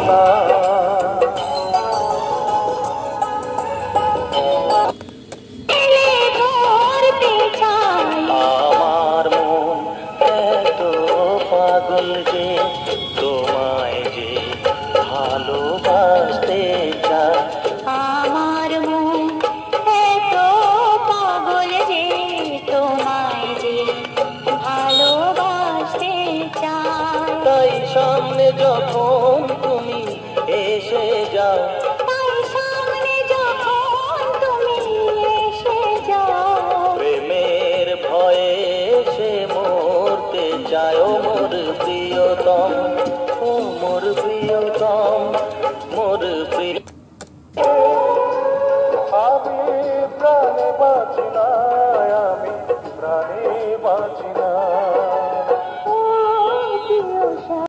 না। আমার মন এত পাগল যে তোমায় যে ভালোবাসতে চায়। আমার মন এত পাগল যে তোমায় যে ভালোবাসতে চায়। তাই সামনে যখন তুমি এসে যাও, তাই সামনে যখন তুমি এসে যাও, প্রেমের ভয়ে সে মরতে চায় মোর প্রিয়তম।